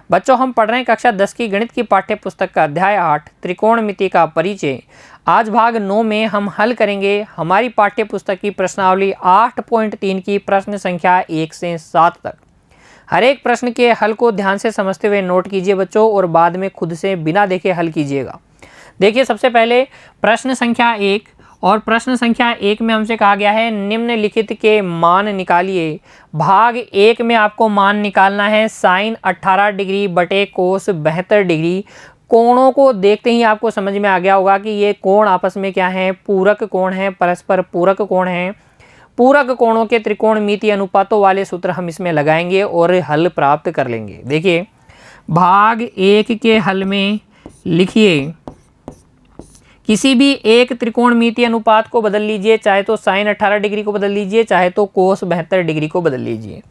बच्चों हम पढ़ रहे हैं कक्षा 10 की गणित की पाठ्य पुस्तक का अध्याय 8 त्रिकोणमिति का परिचय। आज भाग 9 में हम हल करेंगे हमारी पाठ्य पुस्तक की प्रश्नावली 8.3 की प्रश्न संख्या 1 से 7 तक। हर एक प्रश्न के हल को ध्यान से समझते हुए नोट कीजिए बच्चों, और बाद में खुद से बिना देखे हल कीजिएगा। देखिए सबसे पहले प्रश्न संख्या 1, और प्रश्न संख्या 1 में हमसे कहा गया है निम्नलिखित के मान निकालिए। भाग 1 में आपको मान निकालना है साइन 18 डिग्री बटे कोस 72 डिग्री। कोणों को देखते ही आपको समझ में आ गया होगा कि ये कोण आपस में क्या है, पूरक कोण है, परस्पर पूरक कोण है। पूरक कोणों के त्रिकोणमितीय अनुपातों वाले सूत्र हम इसमें लगाएंगे और हल प्राप्त कर लेंगे। देखिए भाग 1 के हल में लिखिए, किसी भी एक त्रिकोणमितीय अनुपात को बदल लीजिए, चाहे तो साइन 18 डिग्री को बदल लीजिए, चाहे तो कोस 72 डिग्री को बदल लीजिए।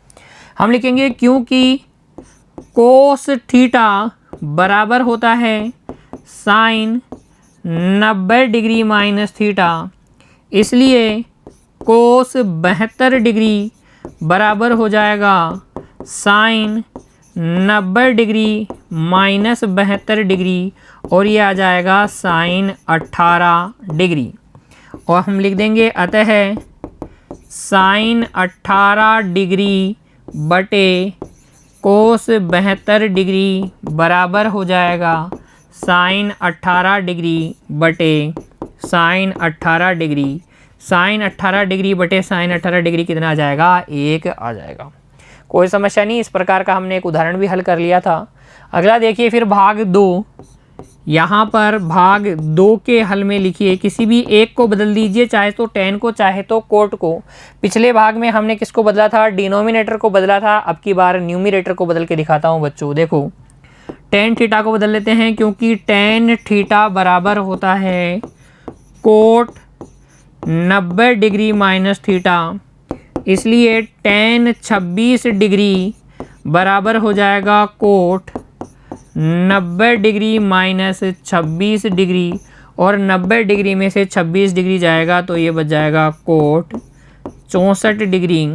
हम लिखेंगे क्योंकि कोस थीटा बराबर होता है साइन 90 डिग्री माइनस थीटा, इसलिए कोस 72 डिग्री बराबर हो जाएगा साइन 90 डिग्री माइनस 72 डिग्री, और ये आ जाएगा साइन 18 डिग्री। और हम लिख देंगे अतः साइन 18 डिग्री बटे कोस 72 डिग्री बराबर हो जाएगा साइन 18 डिग्री बटे साइन 18 डिग्री। साइन 18 डिग्री बटे साइन 18 डिग्री कितना आ जाएगा, 1 आ जाएगा। कोई समस्या नहीं, इस प्रकार का हमने एक उदाहरण भी हल कर लिया था। अगला देखिए फिर भाग 2। यहाँ पर भाग 2 के हल में लिखिए, किसी भी एक को बदल दीजिए, चाहे तो tan को चाहे तो कोट को। पिछले भाग में हमने किसको बदला था, डिनोमिनेटर को बदला था। अब की बार न्यूमिनेटर को बदल के दिखाता हूँ बच्चों। देखो tan थीटा को बदल लेते हैं, क्योंकि tan थीटा बराबर होता है कोट 90 डिग्री माइनस थीटा, इसलिए tan 26 डिग्री बराबर हो जाएगा कोट 90 डिग्री माइनस 26 डिग्री, और 90 डिग्री में से 26 डिग्री जाएगा तो ये बच जाएगा कोट 64 डिग्री।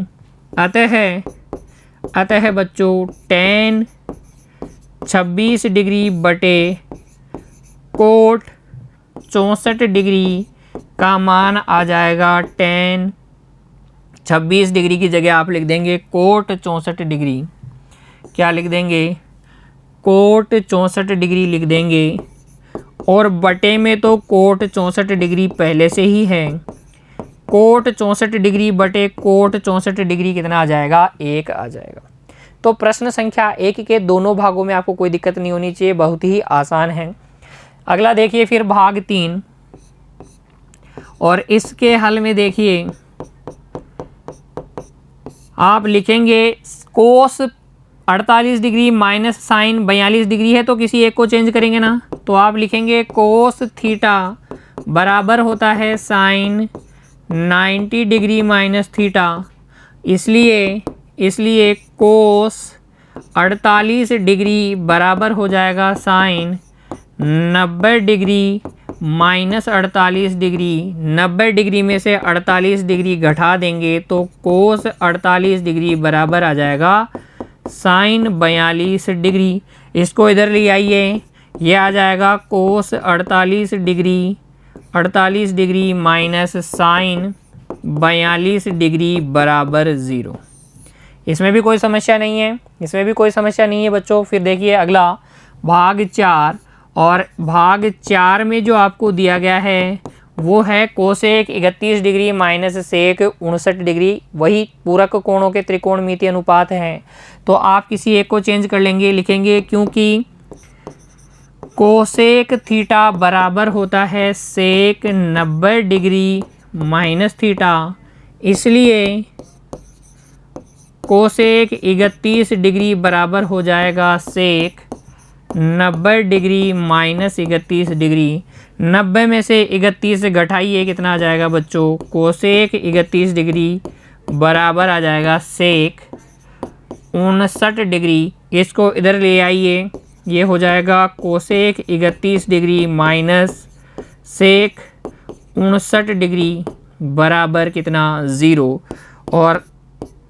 अतः बच्चों tan 26 डिग्री बटे कोट 64 डिग्री का मान आ जाएगा tan 26 डिग्री की जगह आप लिख देंगे कोट 64 डिग्री। क्या लिख देंगे, कोट 64 डिग्री लिख देंगे, और बटे में तो कोट 64 डिग्री पहले से ही है। कोट 64 डिग्री बटे कोट 64 डिग्री कितना आ जाएगा, 1 आ जाएगा। तो प्रश्न संख्या 1 के दोनों भागों में आपको कोई दिक्कत नहीं होनी चाहिए, बहुत ही आसान है। अगला देखिए फिर भाग 3, और इसके हल में देखिए आप लिखेंगे कोस 48 डिग्री माइनस साइन 42 डिग्री है, तो किसी एक को चेंज करेंगे ना, तो आप लिखेंगे कोस थीटा बराबर होता है साइन 90 डिग्री माइनस थीटा, इसलिए कोस 48 डिग्री बराबर हो जाएगा sine 90 degree minus 48 degree. 90 degree में से 48 डिग्री घटा देंगे तो कोस 48 डिग्री बराबर आ जाएगा साइन 42 डिग्री। इसको इधर ले आइए, ये आ जाएगा कोस 48 डिग्री माइनस साइन 42 डिग्री बराबर 0। इसमें भी कोई समस्या नहीं है, बच्चों। फिर देखिए अगला भाग 4, और भाग 4 में जो आपको दिया गया है वो है cosec 31 degree minus sec 59 degree. वही पूरक कोणों के त्रिकोणमितीय अनुपात हैं, तो आप किसी एक को चेंज कर लेंगे। लिखेंगे क्योंकि कोसेक थीटा बराबर होता है सेक 90 डिग्री माइनस थीटा, इसलिए कोसेक 31 डिग्री बराबर हो जाएगा सेक 90 डिग्री माइनस 31 डिग्री। 90 में से 31 घटाइए, कितना आ जाएगा बच्चों, कोसेक 31 डिग्री बराबर आ जाएगा सेक 59 डिग्री। इसको इधर ले आइए, ये हो जाएगा cosec 31 degree minus sec 59 degree बराबर कितना, 0। और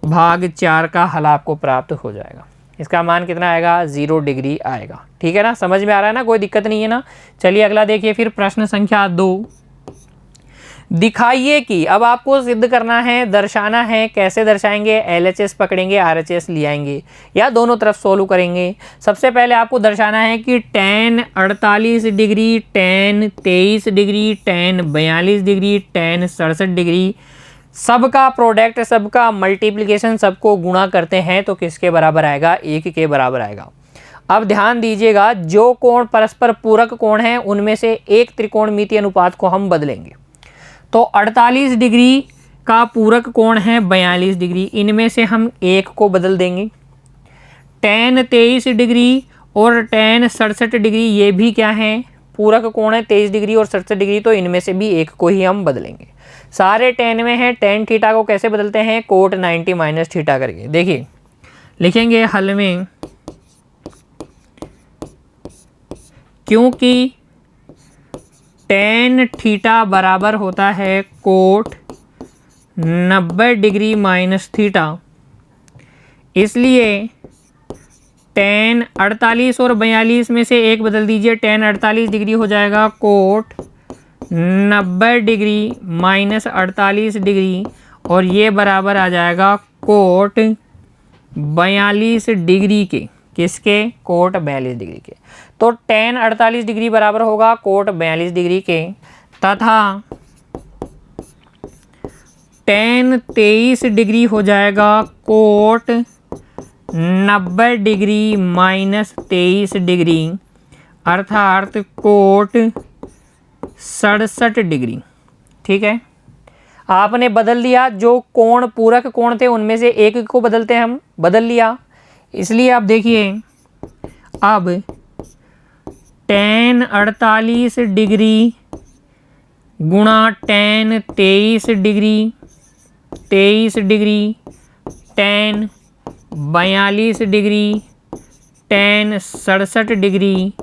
भाग 4 का हल आपको प्राप्त हो जाएगा। इसका मान कितना आएगा 0 डिग्री आएगा। ठीक है ना, समझ में आ रहा है ना, कोई दिक्कत नहीं है ना। चलिए अगला देखिए फिर प्रश्न संख्या 2। दिखाइए कि, अब आपको सिद्ध करना है, दर्शाना है। कैसे दर्शाएंगे? LHS पकड़ेंगे, RHS ले आएंगे या दोनों तरफ सोल्व करेंगे। सबसे पहले आपको दर्शाना है कि tan 48 degree, tan 23 degree, tan 42 degree, tan 67 degree, सबका प्रोडक्ट, सबका मल्टीप्लिकेशन, सबको गुणा करते हैं तो किसके बराबर आएगा? 1 के बराबर आएगा। अब ध्यान दीजिएगा, जो कोण परस्पर पूरक कोण हैं उनमें से एक त्रिकोणमितीय अनुपात को हम बदलेंगे। तो 48 डिग्री का पूरक कोण है 42 डिग्री, इनमें से हम एक को बदल देंगे। tan 23 डिग्री और tan 67 डिग्री ये भी क्या है? पूरक कोण है 23 डिग्री और 67 डिग्री, तो इनमें से भी एक को ही हम बदलेंगे। सारे tan में हैं, tan थीटा को कैसे बदलते हैं? कोट 90 माइनस थीटा करके। देखिए लिखेंगे हल में, क्योंकि tan थीटा बराबर होता है कोट 90 डिग्री माइनस थीटा, इसलिए tan 48 और 42 में से एक बदल दीजिए। tan 48 डिग्री हो जाएगा कोट 90 डिग्री माइनस 48 डिग्री, और ये बराबर आ जाएगा कोट 42 डिग्री के। किसके? कोट 42 डिग्री के। तो tan 48 डिग्री बराबर होगा कोट 42 डिग्री के, तथा tan 23 डिग्री हो जाएगा कोट 90 डिग्री माइनस 23 डिग्री, अर्थात कोट 67 डिग्री। ठीक है, आपने बदल लिया। जो कोण पूरक कोण थे उनमें से एक को बदलते हैं हम, बदल लिया। इसलिए आप देखिए, अब tan 48 डिग्री गुणा tan 23 degree, 23 degree, tan 42 degree, tan 67 degree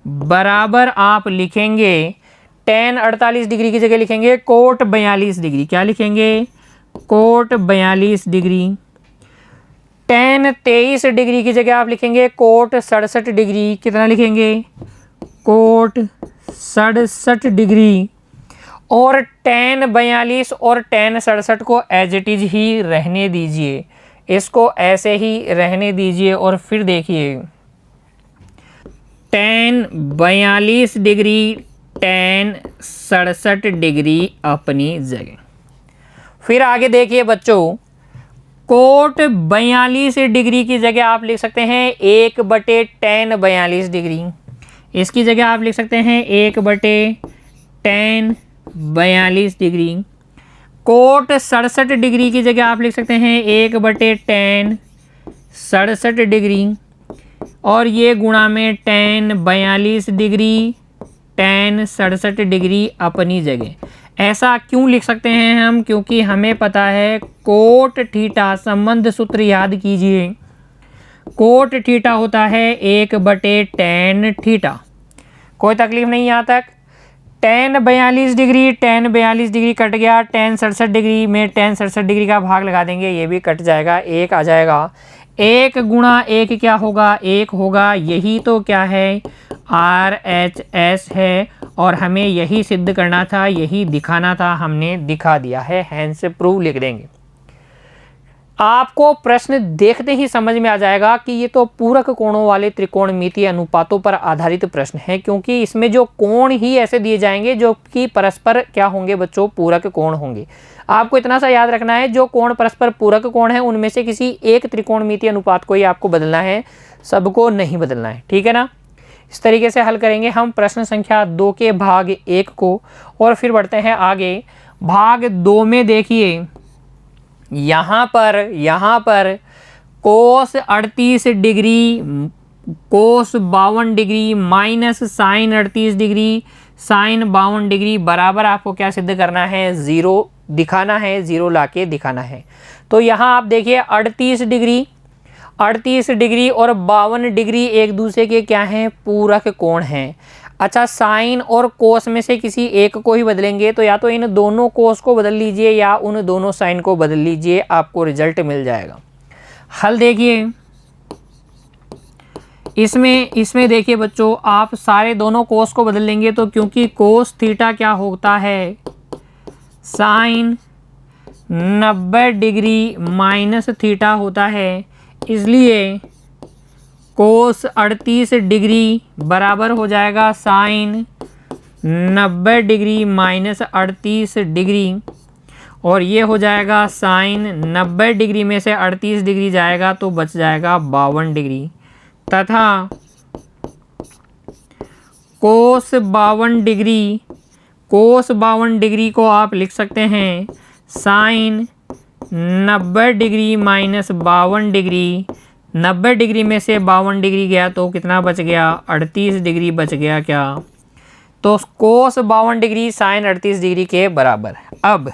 बराबर आप लिखेंगे tan 48 डिग्री की जगह लिखेंगे कोट 42 डिग्री। क्या लिखेंगे? Coat 42 degree. tan 23 डिग्री की जगह आप लिखेंगे कोट 67 डिग्री। कितना लिखेंगे? Coat 67 degree. और tan 42 और tan 67 को एज इट इज ही रहने दीजिए, इसको ऐसे ही रहने दीजिए। और फिर देखिए, tan 42 डिग्री, tan 67 डिग्री अपनी जगह। फिर आगे देखिए बच्चों, कोट 42 डिग्री की जगह आप लिख सकते हैं 1/tan 42 डिग्री। इसकी जगह आप लिख सकते हैं 1/tan 42 डिग्री। कोट 67 डिग्री की जगह आप लिख सकते हैं 1/tan 67 डिग्री, और ये गुणा में tan 42 डिग्री, tan 67 डिग्री अपनी जगह। ऐसा क्यों लिख सकते हैं हम? क्योंकि हमें पता है कोट थीटा, संबंध सूत्र याद कीजिए, कोट थीटा होता है 1/tan थीटा। कोई तकलीफ नहीं यहाँ तक। tan 42 degree, tan 42 degree cut गया, tan 67 डिग्री में tan 67 डिग्री का भाग लगा देंगे, ये भी कट जाएगा, 1 आ जाएगा। 1 गुणा 1 क्या होगा? 1 होगा। यही तो क्या है? RHS है, और हमें यही सिद्ध करना था, यही दिखाना था, हमने दिखा दिया है, हैंस प्रूव लिख देंगे। आपको प्रश्न देखते ही समझ में आ जाएगा कि ये तो पूरक कोणों वाले त्रिकोणमितीय अनुपातों पर आधारित प्रश्न है, क्योंकि इसमें जो कोण ही ऐसे दिए जाएंगे जो कि परस्पर क्या होंगे बच्चों? पूरक कोण होंगे। आपको इतना सा याद रखना है, जो कोण परस्पर पूरक कोण है उनमें से किसी एक त्रिकोणमितीय अनुपात को ही आपको बदलना है, सबको नहीं बदलना है। ठीक है ना? इस तरीके से हल करेंगे हम प्रश्न संख्या 2 के भाग 1 को, और फिर बढ़ते हैं आगे। भाग 2 में देखिए, यहाँ पर cos 38 degree, cos 52 degree minus sine 38 degree, sine 52 degree बराबर आपको क्या सिद्ध करना है? 0 दिखाना है, 0 लाके दिखाना है। तो यहाँ आप देखिए 38 डिग्री और 52 डिग्री एक दूसरे के क्या हैं? पूरक कोण हैं। अच्छा, साइन और कोस में से किसी एक को ही बदलेंगे, तो या तो इन दोनों कोस को बदल लीजिए या उन दोनों साइन को बदल लीजिए, आपको रिजल्ट मिल जाएगा। हल देखिए, इसमें देखिए बच्चों, आप सारे दोनों कोस को बदल लेंगे तो क्योंकि कोस थीटा क्या होता है, साइन 90 डिग्री माइनस थीटा होता है, इसलिए कोस 38 डिग्री बराबर हो जाएगा साइन 90 डिग्री माइनस 38 डिग्री, और ये हो जाएगा साइन 90 डिग्री में से 38 डिग्री जाएगा तो बच जाएगा 52 डिग्री, तथा कोस 52 डिग्री को आप लिख सकते हैं sine 90 degree minus 52 degree. 90 degree में से 52 डिग्री गया तो कितना बच गया, 38 डिग्री बच गया क्या, तो कोस 52 डिग्री साइन 38 डिग्री के बराबर। अब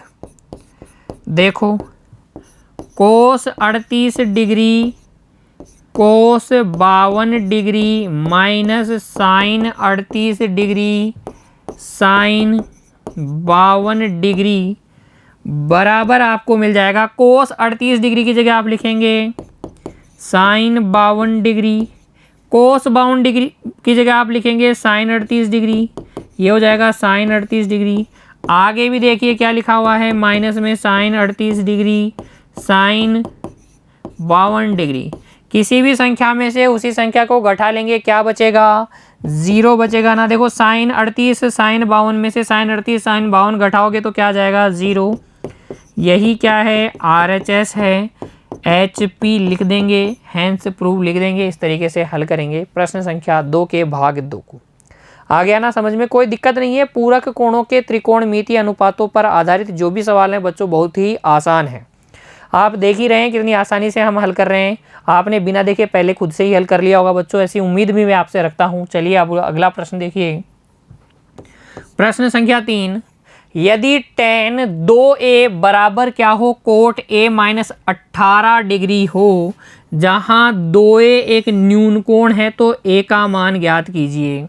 देखो, cos 38 degree cos 52 degree minus sine 38 degree sine 52 degree बराबर आपको मिल जाएगा, कोस 38 डिग्री की जगह आप लिखेंगे साइन 52 डिग्री, कोस 52 डिग्री की जगह आप लिखेंगे साइन 38 डिग्री, ये हो जाएगा साइन 38 डिग्री। आगे भी देखिए क्या लिखा हुआ है, माइनस में साइन 38 डिग्री साइन 52 डिग्री। किसी भी संख्या में से उसी संख्या को घटा लेंगे, क्या बचेगा, 0 बचेगा ना। देखो साइन 38 साइन 52 में से साइन 38 साइन 52 घटाओगे तो क्या जाएगा, 0। यही क्या है, RHS है, HP लिख देंगे, हैंस प्रूव लिख देंगे। इस तरीके से हल करेंगे प्रश्न संख्या 2 के भाग 2 को। आ गया ना समझ में, कोई दिक्कत नहीं है। पूरक कोणों के त्रिकोणमितीय अनुपातों पर आधारित जो भी सवाल हैं बच्चों बहुत ही आसान है। आप देख ही रहे हैं कितनी आसानी से हम हल कर रहे हैं। आपने बिना देखे पहले खुद से ही हल कर लिया होगा बच्चों, ऐसी उम्मीद भी मैं आपसे रखता हूं। चलिए अब अगला प्रश्न देखिए, प्रश्न संख्या 3। यदि tan 2a बराबर क्या हो, कोट a माइनस 18 डिग्री हो, जहां 2a एक न्यून कोण है तो a का मान ज्ञात कीजिए।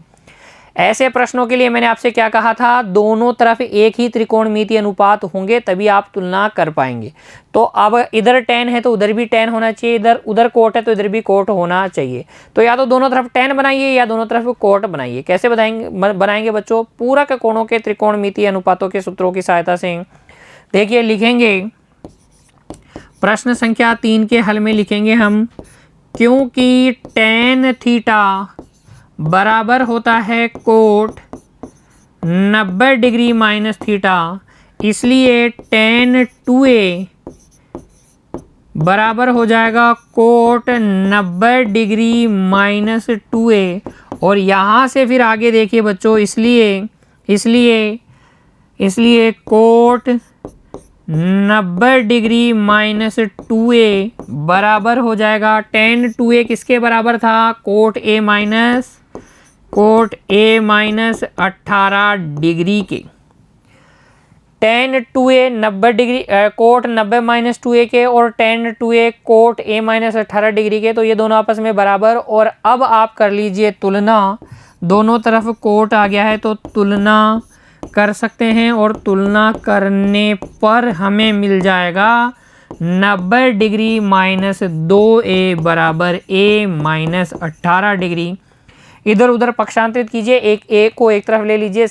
ऐसे प्रश्नों के लिए मैंने आपसे क्या कहा था, दोनों तरफ एक ही त्रिकोणमितीय अनुपात होंगे तभी आप तुलना कर पाएंगे। तो अब इधर tan है तो उधर भी tan होना चाहिए, उधर कोट है तो इधर भी कोट होना चाहिए। तो या तो दोनों तरफ tan बनाइए या दोनों तरफ कोट बनाइए। कैसे बनाएंगे बच्चों, पूरक कोणों के त्रिकोणमितीय अनुपातों के सूत्रों की सहायता से। देखिए लिखेंगे, प्रश्न संख्या 3 के हल में लिखेंगे हम, क्योंकि tan थीटा बराबर होता है कोट 90 डिग्री माइनस थीटा, इसलिए tan 2a बराबर हो जाएगा कोट 90 डिग्री माइनस 2a। और यहाँ से फिर आगे देखिए बच्चों, इसलिए कोट 90 डिग्री माइनस 2a बराबर हो जाएगा tan 2a किसके बराबर था, कोट a माइनस 18 डिग्री के। tan 2a 90 degree cot 90 minus 2a के और tan 2a cot a minus 18 degree के, तो ये दोनों आपस में बराबर। और अब आप कर लीजिए तुलना, दोनों तरफ कोट आ गया है तो तुलना कर सकते हैं, और तुलना करने पर हमें मिल जाएगा 90 डिग्री माइनस 2a बराबर a माइनस 18 डिग्री। इधर उधर पक्षांतरित कीजिए, एक a को एक तरफ ले लीजिए,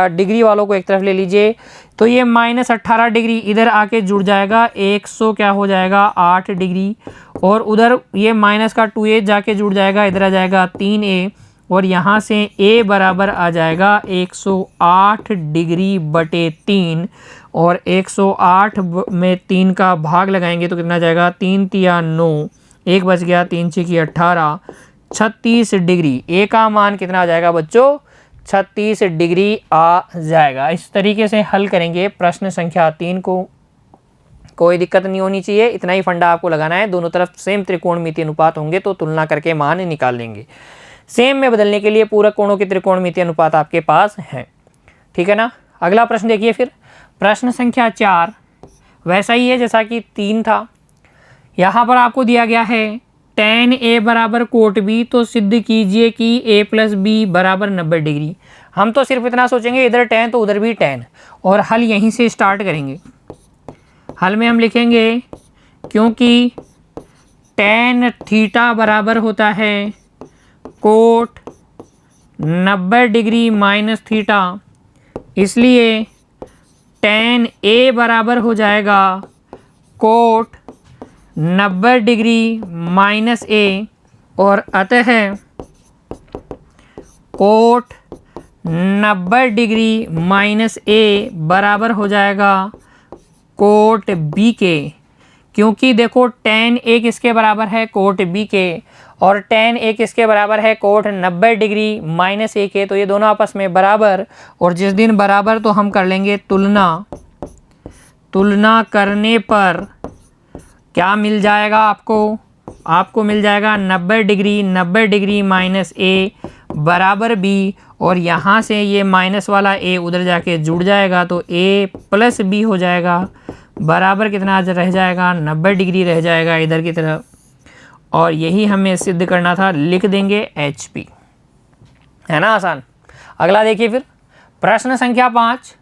डिग्री वालों को एक तरफ ले लीजिए, तो ये माइनस 18 डिग्री इधर आके जुड़ जाएगा, 100 क्या हो जाएगा 8 डिग्री, और उधर ये माइनस का 2a जाके जुड़ जाएगा, इधर आ जाएगा 3a, और यहाँ से a बराबर आ जाएगा 108 डिग्री बटे 3, और 108 में 3 का भाग लगाएंगे तो कितना जाएगा, 3 तिया 9, 1 बच गया, 3 छिकी 18, 36 डिग्री। a का मान कितना आ जाएगा बच्चों, 36 डिग्री आ जाएगा। इस तरीके से हल करेंगे प्रश्न संख्या 3 को। कोई दिक्कत नहीं होनी चाहिए, इतना ही फंडा आपको लगाना है। दोनों तरफ सेम त्रिकोणमितीय अनुपात होंगे तो तुलना करके मान निकाल लेंगे। सेम में बदलने के लिए पूरक कोणों के त्रिकोणमितीय अनुपात आपके पास है, ठीक है ना। अगला प्रश्न देखिए फिर, प्रश्न संख्या 4 वैसा ही है जैसा कि 3 था। यहाँ पर आपको दिया गया है tan a बराबर कोट b, तो सिद्ध कीजिए कि a प्लस बी बराबर 90 डिग्री। हम तो सिर्फ इतना सोचेंगे, इधर tan तो उधर भी tan, और हल यहीं से स्टार्ट करेंगे। हल में हम लिखेंगे, क्योंकि tan थीटा बराबर होता है कोट 90 डिग्री माइनस थीटा, इसलिए tan A बराबर हो जाएगा कोट 90 डिग्री माइनस A, और अतः कोट 90 डिग्री माइनस A बराबर हो जाएगा कोट B के, क्योंकि देखो tan A किसके बराबर है, कोट B के, और tan A किसके बराबर है, कोट 90 डिग्री माइनस A के। तो ये दोनों आपस में बराबर, और जिस दिन बराबर तो हम कर लेंगे तुलना। तुलना करने पर क्या मिल जाएगा आपको मिल जाएगा 90 डिग्री माइनस A बराबर B, और यहाँ से ये माइनस वाला A उधर जाके जुड़ जाएगा, तो A प्लस B हो जाएगा, बराबर कितना रह जाएगा, 90 डिग्री रह जाएगा इधर की तरफ, और यही हमें सिद्ध करना था। लिख देंगे HP, है ना आसान। अगला देखिए फिर प्रश्न संख्या 5,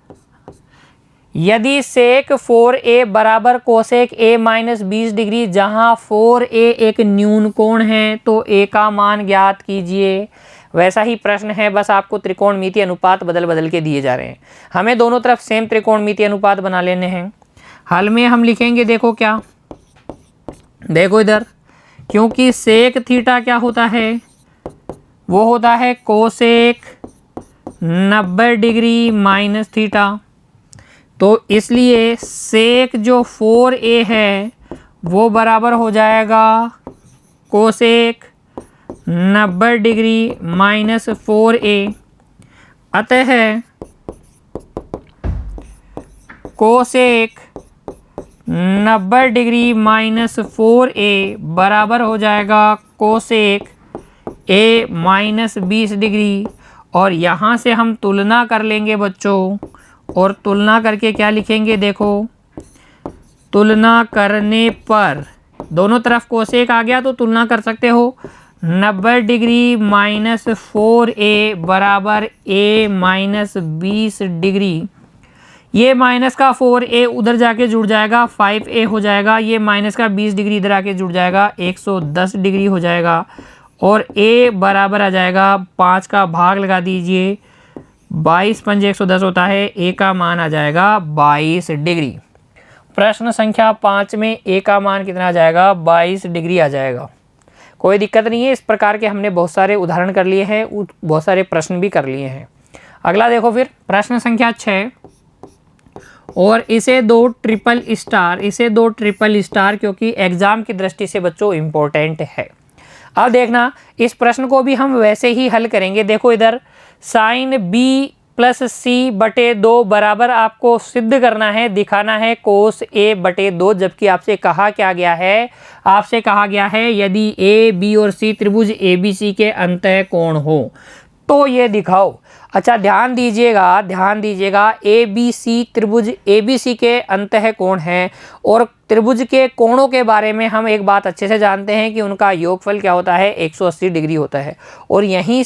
यदि सेक 4A बराबर कोसेक A माइनस 20 डिग्री, जहाँ 4A एक न्यून कोण है, तो A का मान ज्ञात कीजिए। वैसा ही प्रश्न है, बस आपको त्रिकोणमितीय अनुपात बदल बदल के दिए जा रहे हैं। हमें दोनों तरफ सेम त्रिकोणमितीय अनुपात बना लेने हैं। हल में हम लिखेंगे, देखो क्या, देखो इधर, क्योंकि सेक थीटा क्या होता है, वो होता है कोसेक 90 डिग्री माइनस थीटा, तो इसलिए सेक जो 4A है वो बराबर हो जाएगा कोसेक 90 डिग्री माइनस 4A। अतः कोसेक 90 डिग्री माइनस 4A बराबर हो जाएगा कोसेक A माइनस 20 डिग्री, और यहाँ से हम तुलना कर लेंगे बच्चों, और तुलना करके क्या लिखेंगे, देखो तुलना करने पर दोनों तरफ कोसेक आ गया तो तुलना कर सकते हो। 90 डिग्री माइनस 4A बराबर A माइनस 20 डिग्री, ये माइनस का 4A उधर जाके जुड़ जाएगा, 5A हो जाएगा, ये माइनस का 20 डिग्री इधर आके जुड़ जाएगा, 110 डिग्री हो जाएगा, और A बराबर आ जाएगा 5 का भाग लगा दीजिए, 22 पंजे 110 होता है, A का मान आ जाएगा 22 डिग्री। प्रश्न संख्या 5 में A का मान कितना आ जाएगा, 22 डिग्री आ जाएगा। कोई दिक्कत नहीं है, इस प्रकार के हमने बहुत सारे उदाहरण कर लिए हैं, बहुत सारे प्रश्न भी कर लिए हैं। अगला देखो फिर प्रश्न संख्या 6, और इसे दो ट्रिपल स्टार, क्योंकि एग्जाम की दृष्टि से बच्चों इम्पोर्टेंट है। अब देखना, इस प्रश्न को भी हम वैसे ही हल करेंगे। देखो इधर साइन B प्लस C बटे 2 बराबर आपको सिद्ध करना है, दिखाना है कोस A बटे 2, जबकि आपसे कहा क्या गया है, आपसे कहा गया है यदि A B और C त्रिभुज ABC के अंतः कोण हो तो ये दिखाओ। अच्छा ध्यान दीजिएगा, ABC त्रिभुज ABC के अंतः कोण है, और त्रिभुज के कोणों के बारे में हम एक बात अच्छे से जानते हैं कि उनका योगफल क्या होता है, 180 डिग्री होता है। और यहीं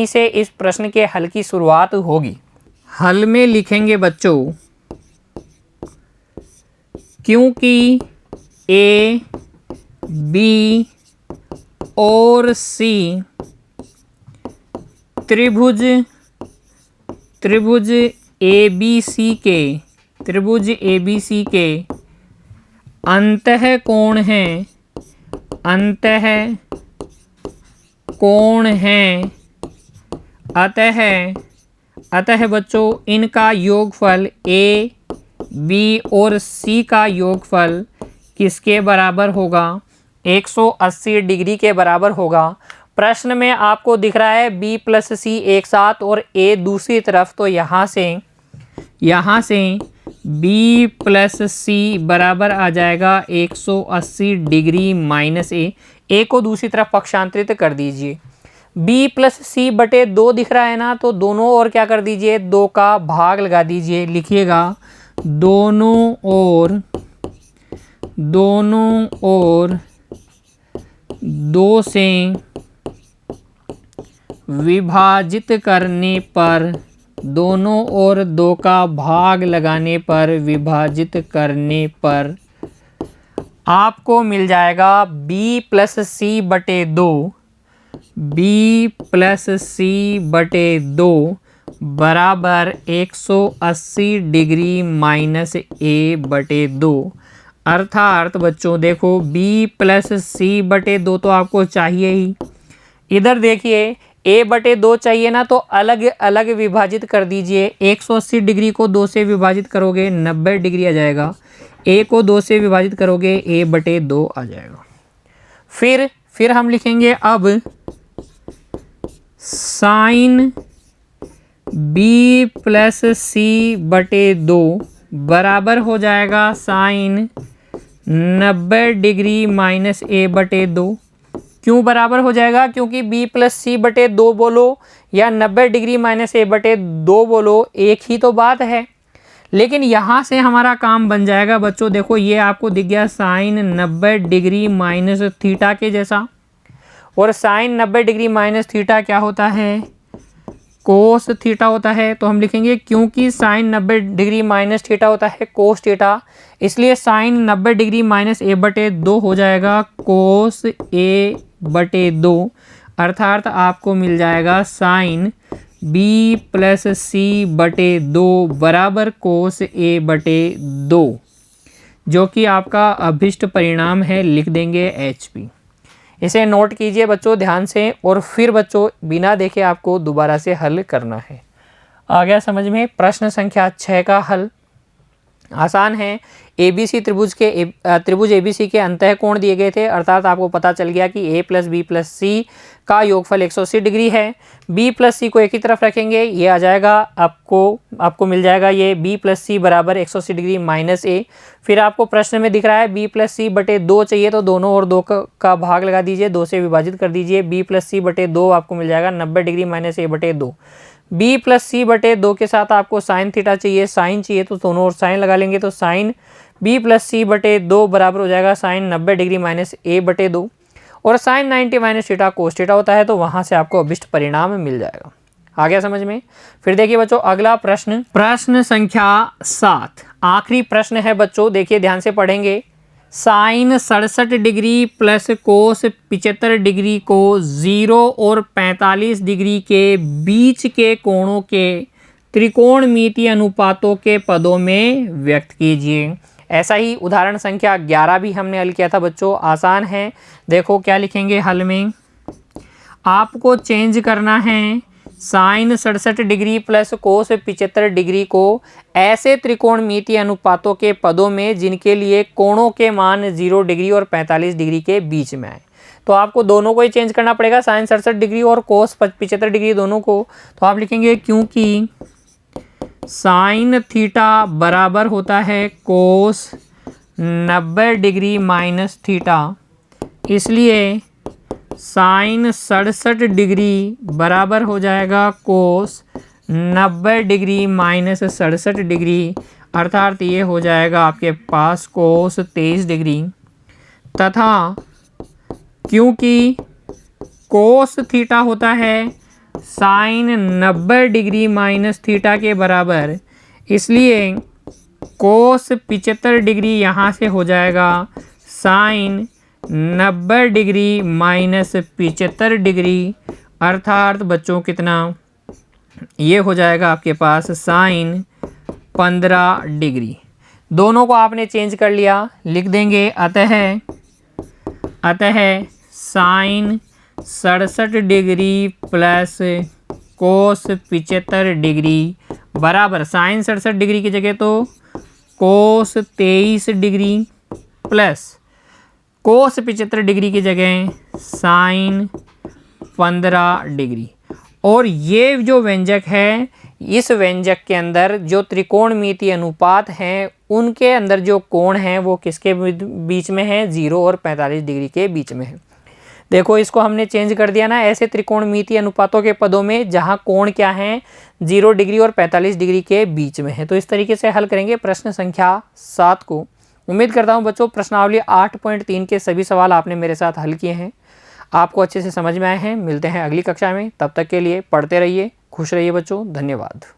से इस प्रश्न के हल की शुरुआत होगी। हल में लिखेंगे बच्चों, क्योंकि A B और C त्रिभुज ABC के अंतः कोण हैं, अतः बच्चों इनका योगफल A B और C का योगफल किसके बराबर होगा, 180 डिग्री के बराबर होगा। प्रश्न में आपको दिख रहा है B प्लस C एक साथ और A दूसरी तरफ, तो यहाँ से B प्लस C बराबर आ जाएगा 180 डिग्री माइनस A को दूसरी तरफ पक्षांतरित कर दीजिए। B प्लस C बटे 2 दिख रहा है ना, तो दोनों ओर क्या कर दीजिए, 2 का भाग लगा दीजिए। लिखिएगा दोनों ओर 2 से विभाजित करने पर, दोनों ओर 2 का भाग लगाने पर, विभाजित करने पर आपको मिल जाएगा B प्लस C बटे 2 बी प्लस सी बटे 2 बराबर 180 डिग्री माइनस ए बटे 2। अर्थात बच्चों देखो बी प्लस सी बटे 2 तो आपको चाहिए ही। इधर देखिए ए बटे 2 चाहिए ना, तो अलग अलग विभाजित कर दीजिए। 180 डिग्री को 2 से विभाजित करोगे 90 डिग्री आ जाएगा। ए को 2 से विभाजित करोगे ए बटे 2 आ जाएगा। फिर हम लिखेंगे अब साइन बी प्लस सी बटे 2 बराबर हो जाएगा साइन 90 डिग्री माइनस ए बटे 2। क्यों बराबर हो जाएगा? क्योंकि b प्लस सी बटे 2 बोलो या 90 डिग्री माइनस ए बटे 2 बोलो, एक ही तो बात है। लेकिन यहाँ से हमारा काम बन जाएगा बच्चों। देखो ये आपको दिख गया साइन 90 डिग्री माइनस थीटा के जैसा, और साइन 90 डिग्री माइनस थीटा क्या होता है? कोस थीटा होता है। तो हम लिखेंगे क्योंकि साइन 90 डिग्री माइनस थीटा होता है कोस थीटा, इसलिए साइन 90 डिग्री माइनस ए बटे 2 हो जाएगा कोस ए बटे 2। अर्थात आपको मिल जाएगा साइन बी प्लस सी बटे 2 बराबर कोस ए बटे 2, जो कि आपका अभिष्ट परिणाम है। लिख देंगे HP। इसे नोट कीजिए बच्चों ध्यान से, और फिर बच्चों बिना देखे आपको दोबारा से हल करना है। आ गया समझ में? प्रश्न संख्या 6 का हल आसान है। ABC त्रिभुज ABC के अंतःकोण दिए गए थे, अर्थात आपको पता चल गया कि A प्लस बी प्लस सी का योगफल 180 डिग्री है। B प्लस सी को एक ही तरफ रखेंगे, ये आ जाएगा आपको मिल जाएगा ये B प्लस सी बराबर 180 डिग्री माइनस ए। फिर आपको प्रश्न में दिख रहा है B प्लस सी बटे 2 चाहिए, तो दोनों और 2 का भाग लगा दीजिए, 2 से विभाजित कर दीजिए। B प्लस सी बटे 2 आपको मिल जाएगा 90 डिग्री माइनस ए बटे 2। b प्लस सी बटे 2 के साथ आपको साइन थीटा चाहिए, साइन चाहिए तो दोनों और साइन लगा लेंगे, तो साइन b प्लस सी बटे 2 बराबर हो जाएगा साइन 90 डिग्री माइनस ए बटे 2। और sine 90 minus theta cos theta होता है, तो वहां से आपको अभिष्ट परिणाम मिल जाएगा। आ गया समझ में? फिर देखिए बच्चों अगला प्रश्न संख्या 7 आखिरी प्रश्न है बच्चों। देखिए ध्यान से पढ़ेंगे। Sine 67 degree plus cos 75 degree को 0 और 45 डिग्री के बीच के कोणों के त्रिकोणमितीय अनुपातों के पदों में व्यक्त कीजिए। ऐसा ही उदाहरण संख्या 11 भी हमने हल किया था बच्चों, आसान है। देखो क्या लिखेंगे हल में, आपको चेंज करना है sine 67 degree plus cos 75 degree को ऐसे त्रिकोणमितीय अनुपातों के पदों में जिनके लिए कोणों के मान 0 डिग्री और 45 डिग्री के बीच में आए। तो आपको दोनों को ही चेंज करना पड़ेगा, साइन 67 डिग्री और कोस 75 डिग्री दोनों को। तो आप लिखेंगे क्योंकि साइन थीटा बराबर होता है कोस 90 डिग्री माइनस थीटा, इसलिए साइन 67 डिग्री बराबर हो जाएगा कोस 90 डिग्री माइनस 67 डिग्री, अर्थात ये हो जाएगा आपके पास कोस 23 डिग्री। तथा क्योंकि कोस थीटा होता है साइन 90 डिग्री माइनस थीटा के बराबर, इसलिए कोस 75 डिग्री यहाँ से हो जाएगा साइन 90 डिग्री माइनस 75 डिग्री, अर्थात बच्चों कितना, ये हो जाएगा आपके पास साइन 15 डिग्री। दोनों को आपने चेंज कर लिया, लिख देंगे अतः sine 67 degree plus cos 75 degree बराबर साइन 67 डिग्री की जगह तो cos 23 degree plus cos 75 degree की जगह साइन 15 डिग्री। और ये जो व्यंजक है, इस व्यंजक के अंदर जो त्रिकोणमितीय अनुपात हैं उनके अंदर जो कोण हैं वो किसके बीच में है? 0 और 45 डिग्री के बीच में है। देखो इसको हमने चेंज कर दिया ना ऐसे त्रिकोणमितीय अनुपातों के पदों में जहां कोण क्या है? 0 डिग्री और 45 डिग्री के बीच में है। तो इस तरीके से हल करेंगे प्रश्न संख्या 7 को। उम्मीद करता हूं बच्चों प्रश्नावली 8.3 के सभी सवाल आपने मेरे साथ हल किए हैं, आपको अच्छे से समझ में आए हैं। मिलते हैं अगली कक्षा में, तब तक के लिए पढ़ते रहिए, खुश रहिए बच्चों, धन्यवाद।